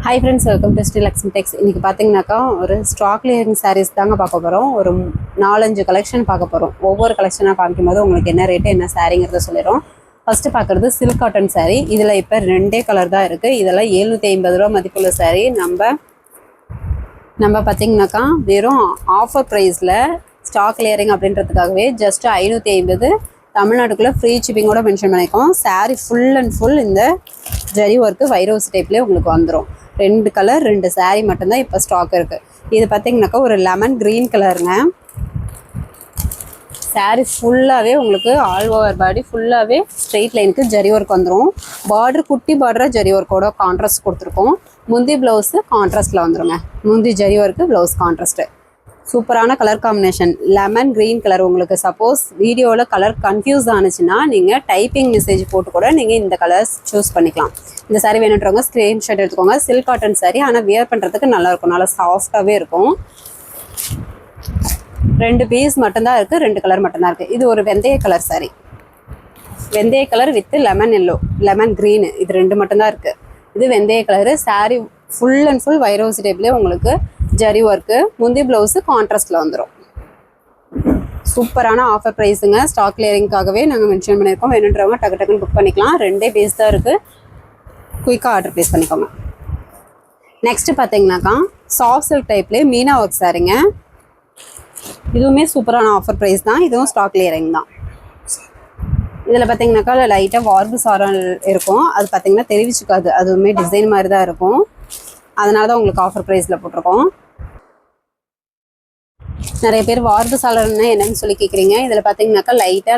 Hi friends, welcome to Still Lakshmi Tex. இன்னைக்கு பாத்தீங்கன்னாக்கா ஒரு ஸ்டாக் கிளியரிங் sarees தாங்க பார்க்க போறோம். ஒரு 4-5 கலெக்ஷன் பார்க்க போறோம். ஒவ்வொரு கலெக்ஷனா காமிக்கும்போது உங்களுக்கு என்ன ரேட் என்ன சாரிங்கிறத சொல்லிரோம். ஃபர்ஸ்ட் பார்க்கிறது சில்க் காட்டன் saree. இதுல இப்ப ரெண்டே கலர் தான் இருக்கு. இதெல்லாம் 750 ரூபாய் மதிப்புள்ள saree. நம்ம பாத்தீங்கன்னாக்கா வெறும் ஆஃபர் பிரைஸ்ல ஸ்டாக் கிளியரிங் அப்படின்றதுக்காகவே ஜஸ்ட் 550 தமிழ்நாட்டுக்குள்ள ஃப்ரீ ஷிப்பிங்கோட மென்ஷன் பண்ணியிருக்கோம். saree ஃபுல் அண்ட் ஃபுல் இந்த ஜரி ஒர்க்கு வைரோஸ் டைப்லேயே உங்களுக்கு வந்துடும். 2 கலர் 2 saree மட்டும்தான் இப்போ ஸ்டாக் இருக்குது. இது பார்த்தீங்கன்னாக்கா ஒரு லெமன் க்ரீன் கலருங்க. saree ஃபுல்லாகவே உங்களுக்கு ஆல் ஓவர் பாடி ஃபுல்லாகவே ஸ்ட்ரெயிட் லைனுக்கு ஜரி ஒர்க் வந்துடும். பார்டர் குட்டி பார்டராக ஜரி ஒர்க்கோட கான்ட்ராஸ்ட் கொடுத்துருக்கோம். முந்தி ப்ளவுஸு கான்ட்ராஸ்ட்டில் வந்துடுங்க. முந்தி ஜரி ஒர்க்கு ப்ளவுஸ் கான்ட்ராஸ்ட்டு. சூப்பரான colour combination lemon green colour. உங்களுக்கு சப்போஸ் வீடியோவில் கலர் கன்ஃபியூஸ் ஆனிச்சுன்னா நீங்கள் டைப்பிங் மெசேஜ் போட்டு கூட நீங்கள் இந்த கலர்ஸ் சூஸ் பண்ணிக்கலாம். இந்த சாரீ வேணுன்றவங்க ஸ்க்ரீன்ஷாட் எடுத்துக்கோங்க. சில்க் காட்டன் சாரீ, ஆனால் வியர் பண்ணுறதுக்கு நல்லாயிருக்கும், நல்லா சாஃப்டாகவே இருக்கும். 2 பீஸ் மட்டும்தான் இருக்குது, 2 கலர் மட்டும்தான் இருக்குது. இது ஒரு வெந்தய கலர் சாரீ, வெந்தய colour with lemon yellow lemon green, இது 2 மட்டும்தான் இருக்குது. இது வெந்தய colour. Sari full and full வைரோஸ் டைப்லேயே உங்களுக்கு ஜரி ஒர்க்கு. முந்தி ப்ளவுஸு கான்ட்ராஸ்ட்டில் வந்துடும். சூப்பரான ஆஃபர் ப்ரைஸுங்க. ஸ்டாக் கிளியரிங்காகவே நாங்கள் மென்ஷன் பண்ணியிருக்கோம். வேணுன்றவங்க டக்கு டக்குன்னு புக் பண்ணிக்கலாம். 2 பீஸ் தான் இருக்குது, குயிக்காக ஆர்டர் ப்ளேஸ் பண்ணிக்கோங்க. நெக்ஸ்ட்டு பார்த்தீங்கன்னாக்கா சாஃப்ட் சில்க் டைப்லேயே மீனா ஒர்க் சாரீங்க. இதுவுமே சூப்பரான ஆஃபர் ப்ரைஸ் தான். இதுவும் ஸ்டாக் கிளியரிங் தான். இதில் பார்த்தீங்கன்னாக்கா லைட்டாக வார்பு சாரல் இருக்கும். அது பார்த்தீங்கன்னா தெரிவிச்சுக்காது, அதுவுமே டிசைன் மாதிரி தான் இருக்கும். அதனால தான் உங்களுக்கு ஆஃபர் ப்ரைஸில் போட்டிருக்கோம். நிறைய பேர் வார்பு சாலர்னா என்னன்னு சொல்லி கேட்குறீங்க. இதில் பார்த்தீங்கன்னாக்கா லைட்டாக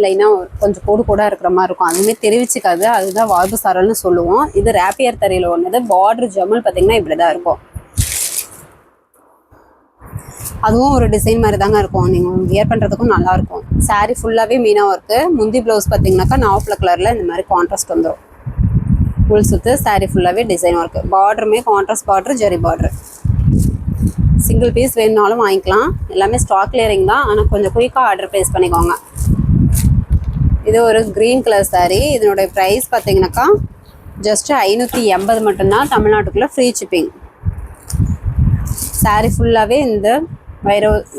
லைனாக கொஞ்சம் கோடாக இருக்கிற மாதிரி இருக்கும். அதுவுமே தெரிவிச்சுக்காது, அதுதான் வார்பு சாரல்னு சொல்லுவோம். இது ரேப்பியர் தரையில் ஒன்றுது. பார்டர் ஜமல் பார்த்தீங்கன்னா இப்படி தான் இருக்கும். அதுவும் ஒரு டிசைன் மாதிரி தாங்க இருக்கும். நீங்கள் வியர் பண்ணுறதுக்கும் நல்லாயிருக்கும். சாரீ ஃபுல்லாகவே மீனா ஒர்க்கு. முந்தி ப்ளவுஸ் பார்த்தீங்கன்னாக்கா நாவல் கலரில் இந்த மாதிரி கான்ட்ராஸ்ட் வந்துடும். ஃபுல் சுற்று சாரீ ஃபுல்லாகவே டிசைன் ஒர்க்கு. பார்டருமே contrast border, zari border. Single piece வேணுனாலும் வாங்கிக்கலாம். எல்லாமே ஸ்டாக் கிளியரிங் தான், ஆனால் கொஞ்சம் குயிக்காக ஆர்டர் ப்ளேஸ் பண்ணிக்கோங்க. இது ஒரு க்ரீன் கலர் சாரீ. இதனுடைய ப்ரைஸ் பார்த்தீங்கன்னாக்கா ஜஸ்ட் 580 மட்டும்தான், தமிழ்நாட்டுக்குள்ளே ஃப்ரீ ஷிப்பிங். சாரீ ஃபுல்லாகவே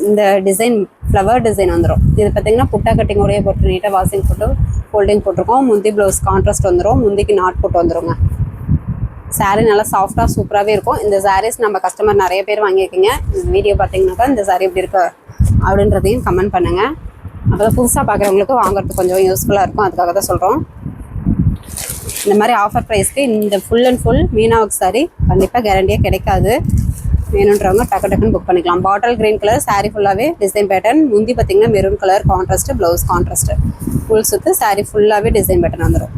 இந்த டிசைன் ஃப்ளவர் டிசைன் வந்துடும். இது பார்த்தீங்கன்னா புட்டா கட்டிங்கோடையே போட்டு நீட்டாக வாஷிங் போட்டு ஃபோல்டிங் போட்டிருக்கோம். முந்தி ப்ளவுஸ் கான்ட்ராஸ்ட் வந்துடும். முந்திக்கு நாட் போட்டு வந்துடுங்க. சாரீ நல்லா சாஃப்டாக சூப்பராகவே இருக்கும். இந்த சாரீஸ் நம்ம கஸ்டமர் நிறைய பேர் வாங்கியிருக்கீங்க. இந்த வீடியோ பார்த்தீங்கன்னாக்கா இந்த சாரீ எப்படி இருக்கு அப்படின்றதையும் கமெண்ட் பண்ணுங்கள். அப்போ தான் புதுசாக பார்க்குறவங்களுக்கு வாங்குறதுக்கு கொஞ்சம் யூஸ்ஃபுல்லாக இருக்கும். அதுக்காக தான் சொல்கிறோம். இந்த மாதிரி ஆஃபர் ப்ரைஸ்க்கு இந்த full and full Meena work sari கண்டிப்பாக கேரண்டியாக கிடைக்காது. வேணுன்றவங்க டக்கு டக்குன்னு புக் பண்ணிக்கலாம். பாட்டில் கிரீன் கலர் சாரீ ஃபுல்லாகவே டிசைன் பேட்டர்ன். முந்தி பார்த்தீங்கன்னா maroon colour contrast, blouse contrast. Full சுற்று சாரீ ஃபுல்லாகவே டிசைன் பேட்டர்ன் வந்துடும்.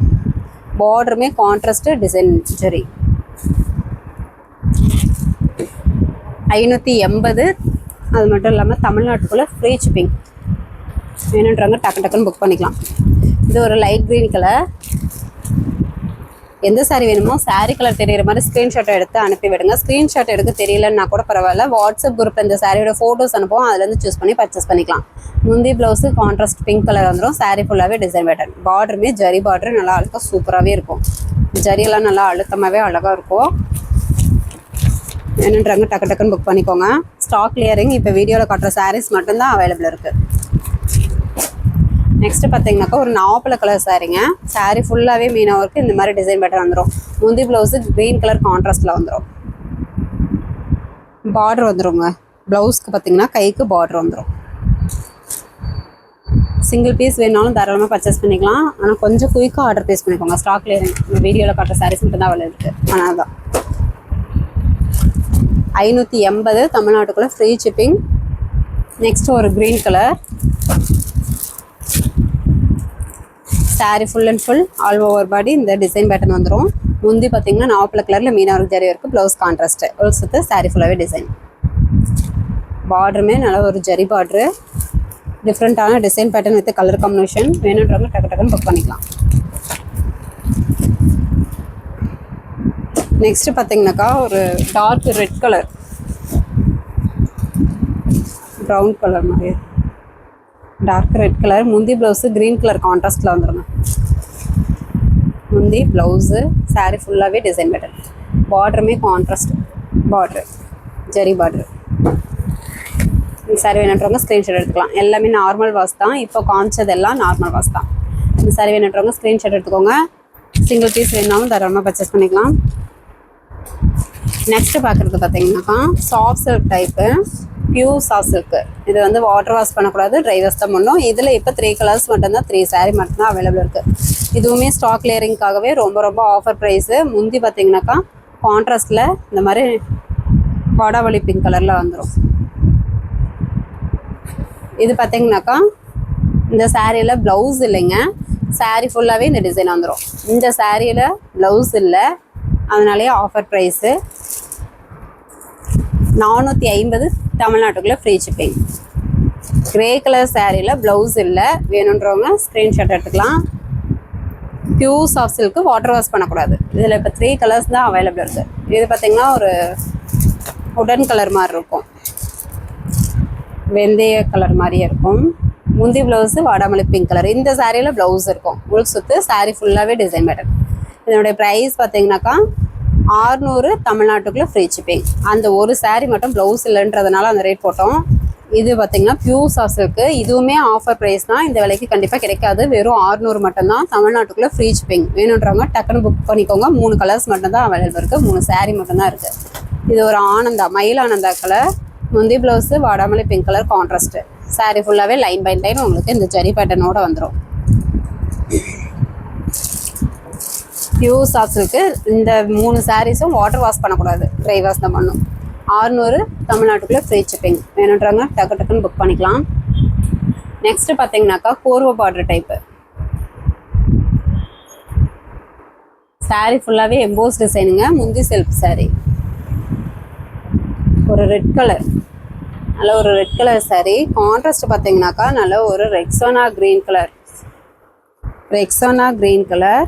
பார்டருமே கான்ட்ராஸ்ட்டு டிசைன் ஜரி. 580. அது மட்டும் இல்லாமல் தமிழ்நாட்டுக்குள்ளே ஃப்ரீ ஷிப்பிங். வேணுன்றவங்க டக்கு டக்குன்னு புக் பண்ணிக்கலாம். இது ஒரு லைட் க்ரீன் கலர். எந்த சாரீ வேணுமோ சாரீ கலர் தெரிகிற மாதிரி ஸ்க்ரீன்ஷாட் எடுத்து அனுப்பி விடுங்க. ஸ்க்ரீன்ஷாட் எடுக்க தெரியலன்னா கூட பரவாயில்ல, வாட்ஸ்அப் குரூப்பில் இந்த சாரியோட ஃபோட்டோஸ் அனுப்புவோம். அதுலேருந்து சூஸ் பண்ணி பர்ச்சேஸ் பண்ணிக்கலாம். முந்தி ப்ளவுஸு கான்ட்ராஸ்ட் பிங்க் கலர் வந்துடும். சாரீ ஃபுல்லாகவே டிசைன் பேட்டர்ன். பார்டருமே ஜரி பார்டர் நல்லா அழுத்தம் சூப்பராகவே இருக்கும். ஜரியெல்லாம் நல்லா அழுத்தமாகவே அழகாக இருக்கும். வேணுன்றவங்க டக்கு டக்குன்னு புக் பண்ணிக்கோங்க. Stock clearing. இப்போ வீடியோவில் காட்டுற சாரீஸ் மட்டும்தான் அவைலபிள் இருக்குது. நெக்ஸ்ட்டு பார்த்தீங்கன்னாக்கா ஒரு நாவப்பழ கலர் சாரீங்க. சாரீ ஃபுல்லாகவே மீனா ஒர்க்கு. இந்த மாதிரி டிசைன் பேட்டர் வந்துடும். முந்தி ப்ளவுஸு க்ரீன் கலர் கான்ட்ராஸ்ட்டில் வந்துடும். பார்டர் வந்துடுங்க. ப்ளவுஸ்க்கு பார்த்தீங்கன்னா கைக்கு பார்டர் வந்துடும். சிங்கிள் பீஸ் வேணாலும் தாராளமாக பர்ச்சேஸ் பண்ணிக்கலாம். ஆனால் கொஞ்சம் குயிக்காக ஆர்டர் ப்ளேஸ் பண்ணிக்கோங்க. Stock clearing. இந்த வீடியோவில் காட்டுற சாரீஸ் மட்டும் தான் அவைலபிள் இருக்குது. ஆனால் தான் 580 தமிழ்நாட்டுக்குள்ளே ஃப்ரீ ஷிப்பிங். நெக்ஸ்ட் ஒரு green colour sari full and full all over body இந்த டிசைன் பேட்டர்ன் வந்துடும். முந்தி பார்த்தீங்கன்னா நாவப்பழ கலரில் மீனா ஒர்க் ஜரி இருக்குது. Blouse contrast. ஒரு சுற்று சாரீ ஃபுல்லாகவே டிசைன். பார்டருமே நல்ல ஒரு ஜரி பார்ட்ரு. டிஃப்ரெண்ட்டான design pattern with colour combination. வேணுன்றவங்க டக்கு டக்குன்னு புக் பண்ணிக்கலாம். நெக்ஸ்ட்டு பார்த்தீங்கன்னாக்கா ஒரு dark red colour, brown colour மாதிரி டார்க் ரெட் கலர். முந்தி ப்ளவுஸு க்ரீன் கலர் கான்ட்ராஸ்ட்டில் வந்துடுங்க. முந்தி ப்ளவுஸு சாரீ ஃபுல்லாகவே டிசைன் பேட்டர்ன். பார்டருமே கான்ட்ராஸ்ட் பார்டரு, ஜரி பார்டரு. இந்த சாரி வேணுன்றவங்க ஸ்க்ரீன்ஷாட் எடுத்துக்கலாம். எல்லாமே நார்மல் வாஷ் தான், இப்போ காமிச்சதெல்லாம் நார்மல் வாஷ் தான். இந்த சாரி வேணுன்றவங்க ஸ்க்ரீன்ஷாட் எடுத்துக்கோங்க. சிங்கிள் பீஸ் வேணாலும் தாராளமாக பர்ச்சேஸ் பண்ணிக்கலாம். நெக்ஸ்ட்டு பார்க்குறது பார்த்தீங்கன்னாக்கா soft silk type, pure soft silk. இது வந்து வாட்டர் வாஷ் பண்ணக்கூடாது, ட்ரை வாஷ் தான் பண்ணணும். இதில் இப்போ 3 கலர்ஸ் மட்டும்தான், 3 சாரீ மட்டும்தான் அவைலபிள் இருக்குது. இதுவுமே ஸ்டாக் கிளியரிங்காகவே ரொம்ப ரொம்ப ஆஃபர் ப்ரைஸு. முந்தி பார்த்தீங்கன்னாக்கா கான்ட்ராஸ்டில் இந்த மாதிரி வாடாவளி பிங்க் கலரில் வந்துடும். இது பார்த்தீங்கன்னாக்கா இந்த சாரியில் ப்ளவுஸ் இல்லைங்க, சாரீ ஃபுல்லாகவே இந்த டிசைன் வந்துடும். இந்த சாரியில் ப்ளவுஸ் இல்லை, அதனாலேயே ஆஃபர் ப்ரைஸு. 450 தமிழ்நாட்டுக்குள்ளே ஃப்ரீ ஷிப்பிங். கிரே கலர் சாரியில் ப்ளவுஸ் இல்லை, வேணுன்றவங்க ஸ்க்ரீன்ஷாட் எடுத்துக்கலாம். Pure soft silk, water wash பண்ணக்கூடாது. இதில் இப்போ 3 கலர்ஸ் தான் அவைலபிள் இருக்குது. இது பார்த்திங்கன்னா ஒரு உடன் கலர் மாதிரி இருக்கும், வெந்தய கலர் மாதிரியே இருக்கும். முந்தி ப்ளவுஸு வாடாமல்லி பிங்க் கலர். இந்த சாரியில் ப்ளவுஸ் இருக்கும், உள் சுற்று. சாரீ ஃபுல்லாகவே டிசைன் பேட்டர்ன். இதனுடைய ப்ரைஸ் பார்த்தீங்கன்னாக்கா 600 தமிழ்நாட்டுக்குள்ளே ஃப்ரீ ஷிப்பிங். அந்த ஒரு சாரீ மட்டும் ப்ளவுஸ் இல்லைன்றதுனால அந்த ரேட் போட்டோம். இது பார்த்தீங்கன்னா பியூர் சாஃப்ட் சில்க்கு, இதுவுமே ஆஃபர் ப்ரைஸ் தான். இந்த விலைக்கு கண்டிப்பாக கிடைக்காது, வெறும் 600 மட்டும்தான் தமிழ்நாட்டுக்குள்ளே ஃப்ரீ ஷிப்பிங். வேணுன்றவங்க டக்குன்னு புக் பண்ணிக்கோங்க. 3 கலர்ஸ் மட்டும்தான் அவைலபிள் இருக்குது, 3 சாரீ மட்டும்தான் இருக்குது. இது ஒரு ஆனந்தா, மயில் ஆனந்தா கலர். முந்தி ப்ளவுஸு வாடாமல்லி பிங்க் கலர் கான்ட்ராஸ்ட்டு. சாரீ ஃபுல்லாகவே லைன் பை லைன் உங்களுக்கு இந்த ஜரி பேட்டர்னோடு வந்துடும். Pure soft silk. இந்த 3 சாரீஸும் வாட்டர் வாஷ் பண்ணக்கூடாது, ட்ரை வாஷ் தான் பண்ணும். 600 தமிழ்நாட்டுக்குள்ளே ஃப்ரீ ஷிப்பிங். வேணுன்றவங்க டக்கு டக்குன்னு புக் பண்ணிக்கலாம். நெக்ஸ்ட்டு பார்த்தீங்கன்னாக்கா கோர்வ பார்டர் டைப்பு. சாரீ ஃபுல்லாகவே எம்போஸ் டிசைனுங்க. முந்தி சில்க் சாரீ, ஒரு ரெட் கலர், நல்ல ஒரு ரெட் கலர் சாரீ. கான்ட்ராஸ்ட் பார்த்தீங்கன்னாக்கா நல்ல ஒரு Rexona green colour, Rexona green colour.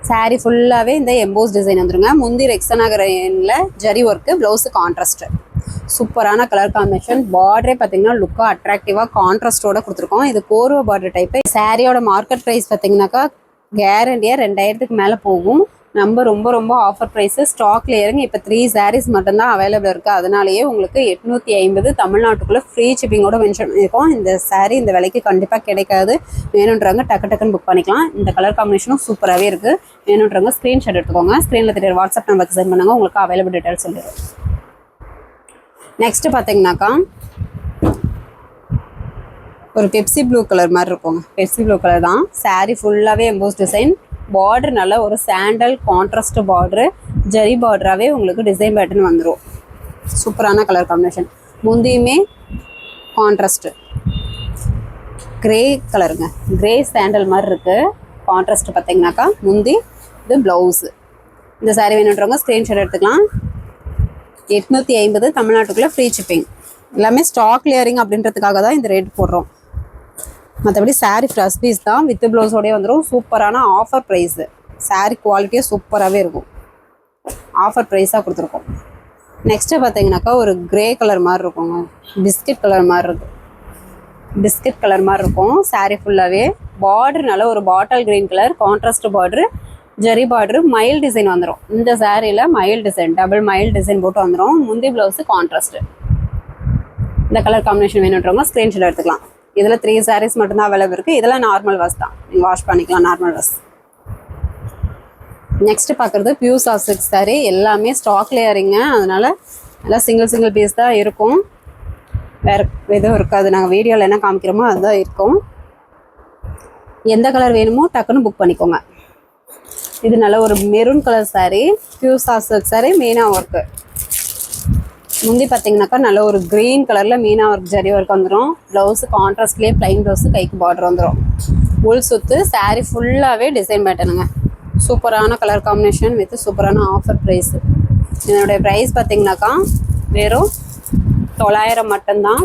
Sari ஃபுல்லாகவே இந்த எம்போஸ் டிசைன் வந்துருங்க. முந்தி ரெக்ஸோனா க்ரீனில் ஜரி ஒர்க்கு, ப்ளவுஸு கான்ட்ராஸ்ட்டு. சூப்பரான கலர் காம்பினேஷன். பார்டரே பார்த்தீங்கன்னா லுக்காக அட்ராக்டிவாக கான்ட்ராஸ்டோட கொடுத்துருக்கோம். இது கோர்வ பார்டர் டைப்பு. சாரியோட மார்க்கெட் ப்ரைஸ் பார்த்தீங்கன்னாக்கா கேரண்டியாக 2000க்கு மேலே போகும். நம்ம ரொம்ப ரொம்ப ஆஃபர் ப்ரைஸு, ஸ்டாக் கிளியரிங். இப்போ 3 சாரீஸ் மட்டும்தான் அவைலபிள் இருக்குது. அதனாலேயே உங்களுக்கு 850 தமிழ்நாட்டுக்குள்ளே ஃப்ரீ ஷிப்பிங்கோட மென்ஷன் பண்ணியிருக்கோம். இந்த சாரீ இந்த விலைக்கு கண்டிப்பாக கிடைக்காது. வேணுன்றவங்க டக்கு டக்குன்னு புக் பண்ணிக்கலாம். இந்த கலர் காம்பினேஷனும் சூப்பராகவே இருக்குது. வேணுன்றவங்க ஸ்க்ரீன்ஷாட் எடுத்துக்கோங்க. ஸ்க்ரீனில் தெரியுற வாட்ஸ்அப் நம்பருக்கு சென்ட் பண்ணுங்கள், உங்களுக்கு அவைலபிள் டீட்டெயில்ஸ் சொல்லிடுறோம். நெக்ஸ்ட்டு பார்த்தீங்கன்னாக்கா ஒரு பெப்சி ப்ளூ கலர் மாதிரி இருக்குங்க. பெப்சி ப்ளூ கலர் தான். சாரீ ஃபுல்லாகவே எம்போஸ் டிசைன். பார்டர் நல்ல ஒரு சாண்டல் கான்ட்ராஸ்ட் பார்டரு, ஜரி பார்டராகவே உங்களுக்கு டிசைன் பேட்டர்ன் வந்துடும். சூப்பரான கலர் காம்பினேஷன். முந்தியுமே கான்ட்ராஸ்ட்டு கிரே கலருங்க, கிரே சாண்டல் மாதிரி இருக்குது. கான்ட்ராஸ்ட் பார்த்தீங்கன்னாக்கா முந்தி, இது ப்ளவுஸு. இந்த சாரீ வேணுன்றவங்க ஸ்க்ரீன்ஷாட் எடுத்துக்கலாம். 850 தமிழ்நாட்டுக்குள்ளே ஃப்ரீ ஷிப்பிங். எல்லாமே ஸ்டாக் கிளியரிங் அப்படின்றதுக்காக தான் இந்த ரேட் போடுறோம். மற்றபடி சாரீ ஃப்ரெஷ் பீஸ் தான், வித் ப்ளவுஸோடய வந்துடும். சூப்பரான ஆஃபர் ப்ரைஸு. சாரீ குவாலிட்டியாக சூப்பராகவே இருக்கும், ஆஃபர் ப்ரைஸாக கொடுத்துருக்கோம். நெக்ஸ்ட்டு பார்த்தீங்கன்னாக்கா ஒரு கிரே கலர் மாதிரி இருக்குங்க, பிஸ்கட் கலர் மாதிரி இருக்கும். பிஸ்கட் கலர் மாதிரி இருக்கும் சாரீ ஃபுல்லாகவே. பார்டர் நல்ல ஒரு bottle green colour, contrast border, zari border, மயில் டிசைன் வந்துடும். இந்த சாரியில் மயில் டிசைன், டபுள் மயில் டிசைன் போட்டு வந்துடும். முந்தி ப்ளவுஸு கான்ட்ராஸ்ட்டு. இந்த கலர் காம்பினேஷன் வேணுன்றவங்க ஸ்க்ரீன்ஷாட் எடுத்துக்கலாம். இதில் 3 சாரீஸ் மட்டும்தான் அவைலபிள் இருக்குது. இதெல்லாம் நார்மல் வாஷ் தான், நீங்கள் வாஷ் பண்ணிக்கலாம், நார்மல் வாஷ். நெக்ஸ்ட்டு பார்க்குறது பியூர் சாஃப்ட் சில்க் சாரீ. எல்லாமே ஸ்டாக் கிளியரிங்க, அதனால் எல்லாம் சிங்கிள் பீஸ் தான் இருக்கும், வேறு எதுவும் இருக்காது. நாங்கள் வீடியோவில் என்ன காமிக்கிறோமோ அதுதான் இருக்கும். எந்த கலர் வேணுமோ டக்குன்னு புக் பண்ணிக்கோங்க. இது நல்ல ஒரு maroon colour sari, pure soft silk sari, Meena work. முந்தி பார்த்தீங்கன்னாக்கா நல்ல ஒரு க்ரீன் கலரில் மீனா ஒர்க் ஜரி ஒர்க் வந்துடும். ப்ளவுஸு கான்ட்ராஸ்ட்லேயே ப்ளைன் ப்ளவுஸு, கைக்கு பார்டர் வந்துடும். உள் சுற்று. சாரீ ஃபுல்லாகவே டிசைன் பேட்டர்னுங்க. சூப்பரான கலர் காம்பினேஷன் வித் சூப்பரான ஆஃபர் ப்ரைஸு. இதனுடைய ப்ரைஸ் பார்த்தீங்கன்னாக்கா வெறும் 900 மட்டும்தான்,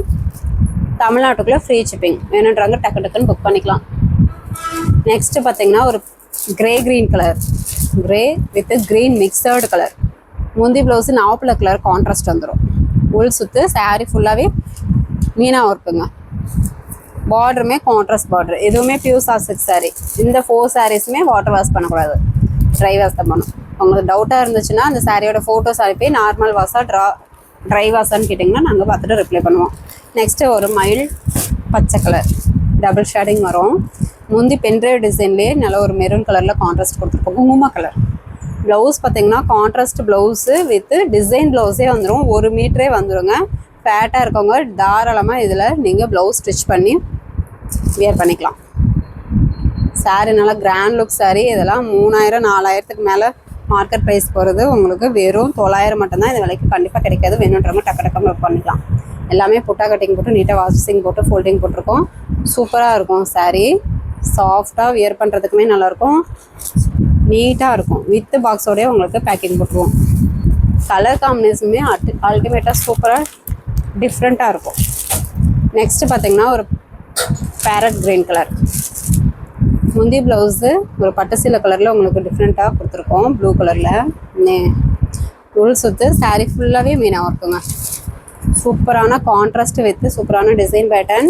தமிழ்நாட்டுக்குள்ளே ஃப்ரீ ஷிப்பிங். வேணுன்றாங்க டக்கு டக்குன்னு புக் பண்ணிக்கலாம். நெக்ஸ்ட்டு பார்த்தீங்கன்னா ஒரு grey green colour, grey with green mixed colour. முந்தி ப்ளவுஸு நாவப்பழ கலர் கான்ட்ராஸ்ட் வந்துடும். உள் சுற்று. சாரீ ஃபுல்லாகவே மீனா ஒர்க்குங்க. பார்டருமே கான்ட்ராஸ்ட் பார்டர், எதுவுமே பியூர் சாஃப்ட் சில்க் சாரீ. இந்த 4 சாரீஸுமே வாட்டர் வாஷ் பண்ணக்கூடாது, ட்ரை வாஷ் தான் பண்ணணும். உங்களுக்கு டவுட்டாக இருந்துச்சுன்னா அந்த சாரியோட ஃபோட்டோஸ் அனுப்பி நார்மல் வாஷா ட்ரை வாஷான்னு கேட்டிங்கன்னா நாங்கள் பார்த்துட்டு ரிப்ளை பண்ணுவோம். நெக்ஸ்ட்டு ஒரு மயில் பச்சை கலர் டபுள் ஷேடிங் வரும். முந்தி பென்ட்ரைவ் டிசைன்லேயே நல்ல ஒரு மெரூன் கலரில் கான்ட்ராஸ்ட் கொடுத்துருக்கோம். குங்கும கலர் ப்ளவுஸ் பார்த்திங்கன்னா கான்ட்ராஸ்ட் ப்ளவுஸு வித் டிசைன் ப்ளவுஸே வந்துடும். 1 மீட்டரே வந்துடுங்க. ஃபேட்டாக இருக்கவங்க தாராளமாக இதில் நீங்கள் ப்ளவுஸ் ஸ்டிச் பண்ணி வியர் பண்ணிக்கலாம். சாரீ நல்லா கிராண்ட் லுக் சாரீ. இதெல்லாம் 3000 4000க்கு மேலே மார்க்கெட் ப்ரைஸ் போகிறது. உங்களுக்கு வெறும் 900 மட்டும்தான். இந்த விலைக்கு கண்டிப்பாக கிடைக்காது. வேணுன்றவங்க டக்கு புக் பண்ணிக்கலாம். எல்லாமே புட்டா கட்டிங் போட்டு நீட்டாக வாஷிங் போட்டு ஃபோல்டிங் போட்டிருக்கோம். சூப்பராக இருக்கும் சாரீ. சாஃப்டாக வியர் பண்ணுறதுக்குமே நல்லாயிருக்கும், நீட்டாக இருக்கும். வித் பாக்ஸோடய உங்களுக்கு பேக்கிங் போட்டுருவோம். கலர் காம்பினேஷனுமே அல்டிமேட்டாக சூப்பராக டிஃப்ரெண்ட்டாக இருக்கும். நெக்ஸ்ட்டு பார்த்திங்கன்னா ஒரு பேரட் க்ரீன் கலர் முந்தி ப்ளவுஸு ஒரு பட்டு சீலை கலரில் உங்களுக்கு டிஃப்ரெண்ட்டாக கொடுத்துருக்கோம். ப்ளூ கலரில் உள் சுற்று சாரீ ஃபுல்லாகவே மீனாக இருக்குங்க. சூப்பரான கான்ட்ராஸ்ட் வித் சூப்பரான design pattern.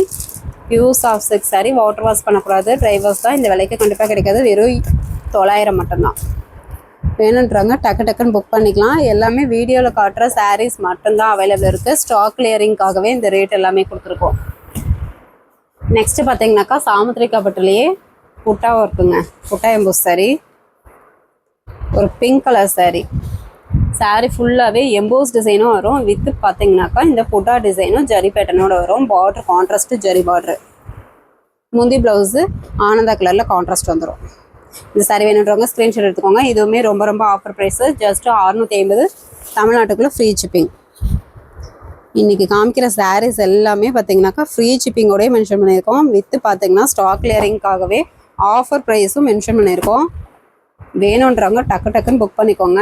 Pure soft silk sari. Water wash பண்ணக்கூடாது, ட்ரை வாஷ் தான். இந்த விலைக்கு கண்டிப்பாக கிடைக்காது. வெறும் 900 மட்டும்தான். வேணுன்றவங்க டக்குன்னு புக் பண்ணிக்கலாம். எல்லாமே வீடியோவில் காட்டுற சாரீஸ் மட்டும்தான் அவைலபிள் இருக்குது. ஸ்டாக் கிளியரிங்காகவே இந்த ரேட் எல்லாமே கொடுத்துருக்கோம். நெக்ஸ்ட்டு பார்த்தீங்கன்னாக்கா சாமுத்திரிக்கா பட்டுலேயே புட்டா இருக்குங்க. புட்டா எம்போஸ் சாரீ, ஒரு பிங்க் கலர் சாரீ. சாரீ ஃபுல்லாகவே எம்போஸ் டிசைனும் வரும். வித்து பார்த்தீங்கன்னாக்கா இந்த புட்டா டிசைனும் ஜரி பேட்டர்னோட வரும். Border contrast zari border. முந்தி ப்ளவுஸு ஆனந்தா கலரில் கான்ட்ராஸ்ட் வந்துடும். இந்த சாரீ வேணுன்றவங்க ஸ்க்ரீன்ஷாட் எடுத்துக்கோங்க. இதுவுமே ரொம்ப ஆஃபர் ப்ரைஸு. ஜஸ்ட்டு 650 தமிழ்நாட்டுக்குள்ளே ஃப்ரீ ஷிப்பிங். இன்றைக்கி காமிக்கிற சாரீஸ் எல்லாமே பார்த்தீங்கன்னாக்கா ஃப்ரீ ஷிப்பிங்கோடய மென்ஷன் பண்ணியிருக்கோம். வித்து பார்த்தீங்கன்னா ஸ்டாக் கிளியரிங்காகவே ஆஃபர் ப்ரைஸும் மென்ஷன் பண்ணியிருக்கோம். வேணுன்றவங்க டக்குன்னு புக் பண்ணிக்கோங்க.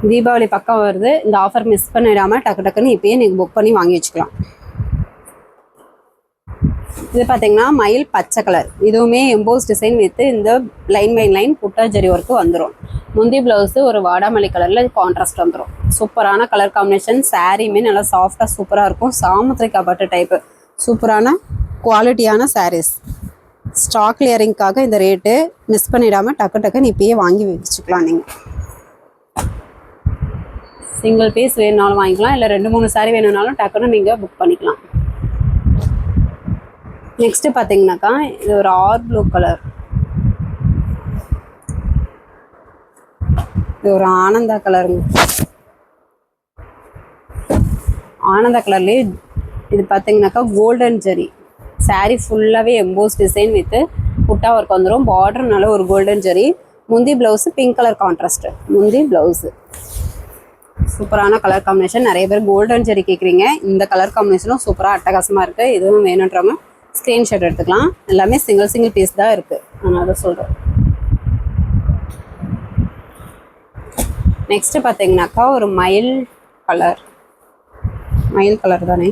தீபாவளி பக்கம் வருது. இந்த ஆஃபர் மிஸ் பண்ணிடாமல் டக்குன்னு இப்போயே நீங்கள் புக் பண்ணி வாங்கி வச்சுக்கலாம். இது பார்த்தீங்கன்னா மயில் பச்சை கலர். இதுவுமே எம்போஸ் டிசைன் வித்து இந்த லைன் பை லைன் புட்டா ஜரி ஒர்க்கு வந்துடும். முந்தி ப்ளவுஸு ஒரு வாடாமல்லி கலரில் கான்ட்ராஸ்ட் வந்துடும். சூப்பரான கலர் காம்பினேஷன். சாரீமே நல்லா சாஃப்டாக சூப்பராக இருக்கும். சாமுத்திரிக்கா பட்டு டைப்பு சூப்பரான குவாலிட்டியான சாரீஸ். ஸ்டாக் கிளியரிங்காக இந்த ரேட்டு. மிஸ் பண்ணிடாமல் டக்குன்னு இப்போயே வாங்கி வச்சுக்கலாம். நீங்கள் சிங்கிள் பீஸ் வேணுனாலும் வாங்கிக்கலாம், இல்லை 2-3 சாரீ வேணும்னாலும் டக்குன்னு நீங்கள் புக் பண்ணிக்கலாம். நெக்ஸ்ட்டு பார்த்தீங்கன்னாக்கா இது ஒரு ப்ளூ கலர். இது ஒரு ஆனந்தா கலருங்க. ஆனந்தா கலர்லேயே இது பார்த்தீங்கன்னாக்கா கோல்டன் ஜெரி. சாரீ ஃபுல்லாகவே எம்போஸ் டிசைன் வித்து புட்டா ஒர்க் வந்துடும். பார்டர் நல்ல ஒரு கோல்டன் ஜெரி. முந்தி ப்ளவுஸு பிங்க் கலர் கான்ட்ராஸ்ட்டு. முந்தி ப்ளவுஸு சூப்பரான கலர் காம்பினேஷன். நிறைய பேர் கோல்டன் ஜெரி கேட்குறீங்க. இந்த கலர் காம்பினேஷனும் சூப்பராக அட்டகாசமாக இருக்குது. இதுவும் வேணுன்றவங்க ஸ்க்ரீன்ஷாட் எடுத்துக்கலாம். எல்லாமே சிங்கிள் பீஸ் தான் இருக்குது, நான் அதை சொல்கிறேன். நெக்ஸ்ட்டு பார்த்தீங்கன்னாக்கா ஒரு மயில் கலர் தானே.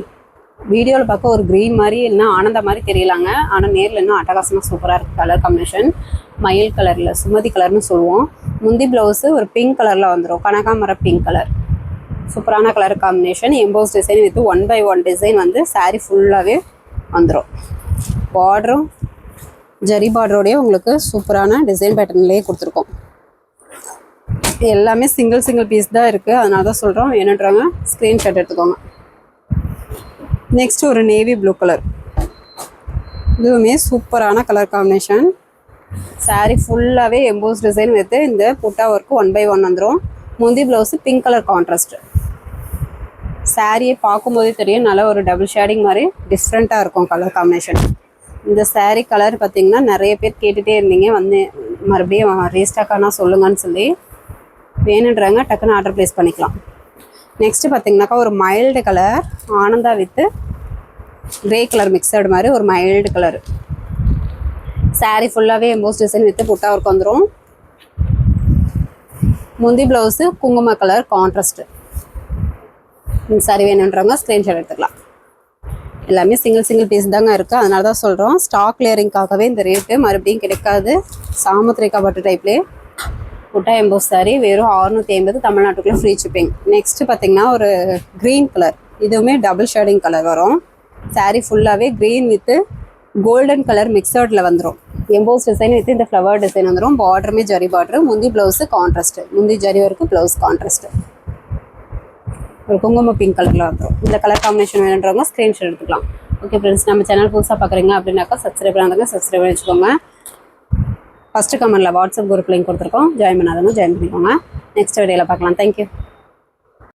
வீடியோவில் பார்க்க ஒரு க்ரீன் மாதிரி இல்லைன்னா ஆனந்த மாதிரி தெரியலாங்க. ஆனால் நேரில் இன்னும் அட்டகாசமாக சூப்பராக இருக்குது கலர் காம்பினேஷன். மயில் கலரில் சுமதி கலர்னு சொல்லுவோம். முந்தி ப்ளவுஸு ஒரு பிங்க் கலரில் வந்துடும். கனகாமர பிங்க் கலர். சூப்பரான colour combination. EMBOSS design with 1/1 design வந்து சாரீ ஃபுல்லாகவே வந்துடும். பார்டரும் ஜரி பார்டரோடையே உங்களுக்கு சூப்பரான டிசைன் பேட்டர்ன்லேயே கொடுத்துருக்கோம். எல்லாமே சிங்கிள் பீஸ் தான் இருக்குது, அதனால தான் சொல்கிறோம். வேணுன்றவங்க ஸ்க்ரீன்ஷாட் எடுத்துக்கோங்க. நெக்ஸ்ட் ஒரு நேவி ப்ளூ கலர். இதுவுமே சூப்பரான கலர் காம்பினேஷன். சாரீ ஃபுல்லாகவே எம்போஸ் டிசைன் வித்து இந்த புட்டா ஒர்க்கு 1/1 வந்துடும். முந்தி ப்ளவுஸு பிங்க் கலர் கான்ட்ராஸ்ட். சாரியை பார்க்கும்போதே தெரியும் நல்ல ஒரு டபுள் ஷேடிங் மாதிரி டிஃப்ரெண்ட்டாக இருக்கும் கலர் காம்பினேஷன். இந்த சாரீ கலர் பார்த்திங்கன்னா நிறைய பேர் கேட்டுகிட்டே இருந்தீங்க, வந்து மறுபடியும் ரீஸ்டாக்கானா சொல்லுங்கன்னு சொல்லி. வேணுன்றவங்க டக்குன்னு ஆர்டர் ப்ளேஸ் பண்ணிக்கலாம். நெக்ஸ்ட்டு பார்த்திங்கனாக்கா ஒரு mild colour Ananda with grey colour mixed மாதிரி ஒரு மைல்டு கலர். சாரீ ஃபுல்லாகவே எம்போஸ் டிசைன் வித்து புட்டா ஒர்க் வந்துடும். முந்தி ப்ளவுஸு குங்கும கலர் கான்ட்ராஸ்ட்டு. இந்த சாரீ வேணுன்றவங்க ஸ்க்ரீன்ஷாட் எடுத்துக்கலாம். எல்லாமே சிங்கிள் பீஸ் தாங்க இருக்குது, அதனால தான் சொல்கிறோம். ஸ்டாக் கிளியரிங்காகவே இந்த ரேட்டு மறுபடியும் கிடைக்காது. சாமுத்திரிக்கா பட்டு டைப்லேயே புட்டா எம்போஸ் சாரீ வெறும் 650 தமிழ்நாட்டுக்குள்ளே ஃப்ரீ ஷிப்பிங். நெக்ஸ்ட்டு பார்த்திங்கன்னா ஒரு க்ரீன் கலர். இதுவுமே டபுள் ஷேடிங் கலர் வரும். saree ஃபுல்லாகவே க்ரீன் வித் கோல்டன் கலர் மிக்சர்டில் வந்துடும். எம்போஸ் டிசைன் வித் இந்த ஃப்ளவர் டிசைன் வந்துடும். பார்டருமே ஜரி பார்டரு. முந்தி ப்ளவுஸு கான்ட்ராஸ்ட்டு. முந்தி ஜரி ஒர்க்கு ப்ளவுஸ் கான்ட்ராஸ்ட்டு. ஒரு குங்கும பிங்க் கலரில் வந்துடும். இந்த கலர் காம்பினேஷன் வேணுன்றவங்க ஸ்க்ரீன்ஷாட் எடுத்துக்கலாம். ஓகே ஃப்ரெண்ட்ஸ், நம்ம சேனல் புதுசாக பார்க்குறீங்க அப்படின்னாக்கா சப்ஸ்கிரைப் பண்ணாதவங்க சப்ஸ்கிரைப் பண்ணி வச்சுக்கோங்க. ஃபஸ்ட்டு கமெண்ட்டில் வாட்ஸ்அப் குரூப் லிங்க் கொடுத்துருக்கோம். ஜாயின் பண்ணாதவங்க ஜாயின் பண்ணிக்கோங்க. நெக்ஸ்ட் வீடியோவில் பார்க்கலாம். தேங்க்யூ.